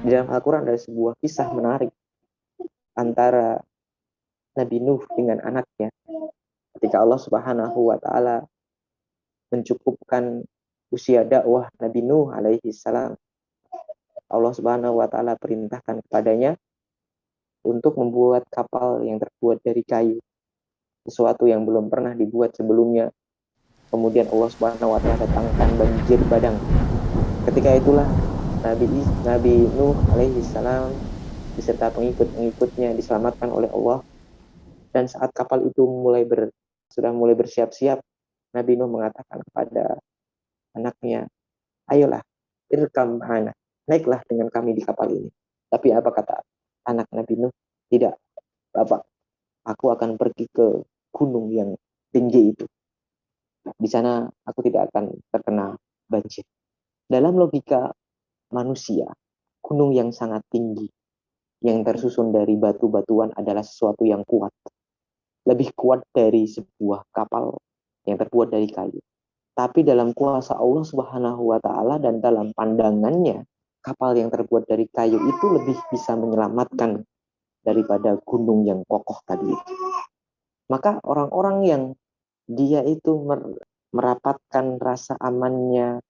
Di dalam Al-Quran ada sebuah kisah menarik antara Nabi Nuh dengan anaknya. Ketika Allah Subhanahu wa Ta'ala mencukupkan usia dakwah Nabi Nuh alaihi salam, Allah Subhanahu wa Ta'ala perintahkan kepadanya untuk membuat kapal yang terbuat dari kayu, sesuatu yang belum pernah dibuat sebelumnya. Kemudian Allah Subhanahu wa Ta'ala datangkan banjir bandang. Ketika itulah Nabi Nuh alaihi salam beserta pengikut-pengikutnya diselamatkan oleh Allah. Dan saat kapal itu sudah mulai bersiap-siap, Nabi Nuh mengatakan kepada anaknya, ayolah, irkam ma'ana, naiklah dengan kami di kapal ini. Tapi apa kata anak Nabi Nuh? Tidak, Bapak, aku akan pergi ke gunung yang tinggi itu. Di sana aku tidak akan terkena banjir. Dalam logika manusia, gunung yang sangat tinggi, yang tersusun dari batu-batuan adalah sesuatu yang kuat. Lebih kuat dari sebuah kapal yang terbuat dari kayu. Tapi dalam kuasa Allah Subhanahu wa Ta'ala dan dalam pandangannya, kapal yang terbuat dari kayu itu lebih bisa menyelamatkan daripada gunung yang kokoh tadi itu. Maka orang-orang yang dia itu merapatkan rasa amannya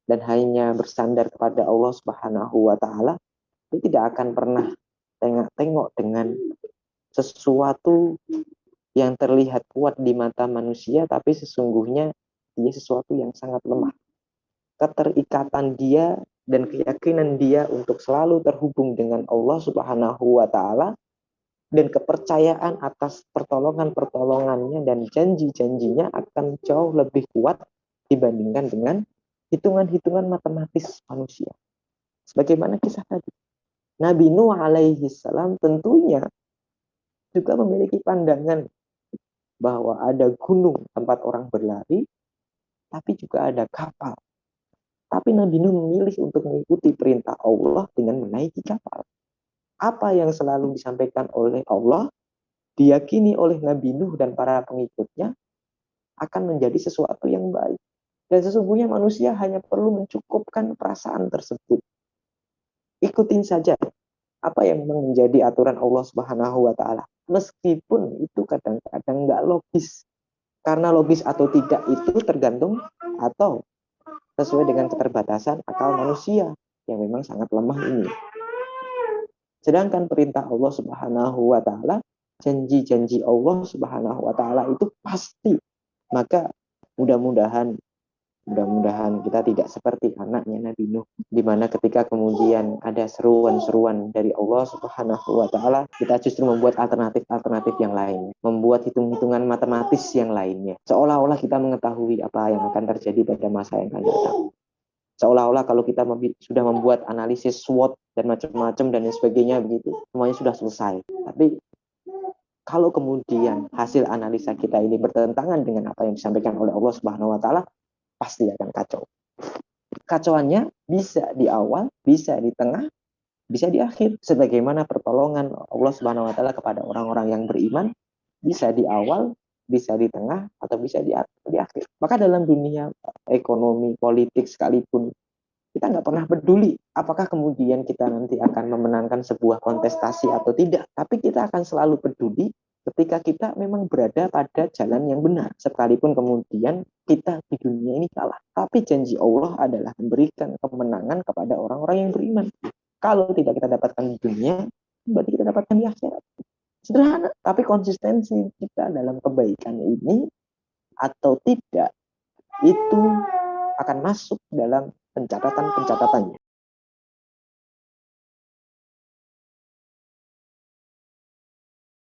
dan hanya bersandar kepada Allah Subhanahu wa Ta'ala, itu tidak akan pernah tengok-tengok dengan sesuatu yang terlihat kuat di mata manusia, tapi sesungguhnya dia sesuatu yang sangat lemah. Keterikatan dia dan keyakinan dia untuk selalu terhubung dengan Allah Subhanahu wa Ta'ala dan kepercayaan atas pertolongan-pertolongannya dan janji-janjinya akan jauh lebih kuat dibandingkan dengan hitungan-hitungan matematis manusia. Sebagaimana kisah tadi, Nabi Nuh alaihi salam tentunya juga memiliki pandangan bahwa ada gunung tempat orang berlari, tapi juga ada kapal. Tapi Nabi Nuh memilih untuk mengikuti perintah Allah dengan menaiki kapal. Apa yang selalu disampaikan oleh Allah, diyakini oleh Nabi Nuh dan para pengikutnya, akan menjadi sesuatu yang baik. Dan sesungguhnya manusia hanya perlu mencukupkan perasaan tersebut. Ikutin saja apa yang memang menjadi aturan Allah Subhanahu wa Ta'ala. Meskipun itu kadang-kadang nggak logis. Karena logis atau tidak itu tergantung atau sesuai dengan keterbatasan akal manusia yang memang sangat lemah ini. Sedangkan perintah Allah Subhanahu wa Ta'ala, janji-janji Allah Subhanahu wa Ta'ala itu pasti. Maka mudah-mudahan kita tidak seperti anaknya Nabi Nuh, di mana ketika kemudian ada seruan-seruan dari Allah Subhanahu wa Ta'ala, kita justru membuat alternatif-alternatif yang lainnya, membuat hitung-hitungan matematis yang lainnya, seolah-olah kita mengetahui apa yang akan terjadi pada masa yang akan datang. Seolah-olah kalau kita sudah membuat analisis SWOT dan macam-macam dan sebagainya begitu, semuanya sudah selesai. Tapi kalau kemudian hasil analisa kita ini bertentangan dengan apa yang disampaikan oleh Allah Subhanahu wa Ta'ala, pasti akan kacau. Kacauannya bisa di awal, bisa di tengah, bisa di akhir. Sebagaimana pertolongan Allah Subhanahu wa Ta'ala kepada orang-orang yang beriman, bisa di awal, bisa di tengah, atau bisa di akhir. Maka dalam dunia ekonomi, politik sekalipun, kita nggak pernah peduli apakah kemudian kita nanti akan memenangkan sebuah kontestasi atau tidak. Tapi kita akan selalu peduli ketika kita memang berada pada jalan yang benar. Sekalipun kemudian kita di dunia ini kalah. Tapi janji Allah adalah memberikan kemenangan kepada orang-orang yang beriman. Kalau tidak kita dapatkan di dunia, berarti kita dapatkan di akhirat. Sederhana, tapi konsistensi kita dalam kebaikan ini atau tidak, itu akan masuk dalam pencatatan-pencatatannya.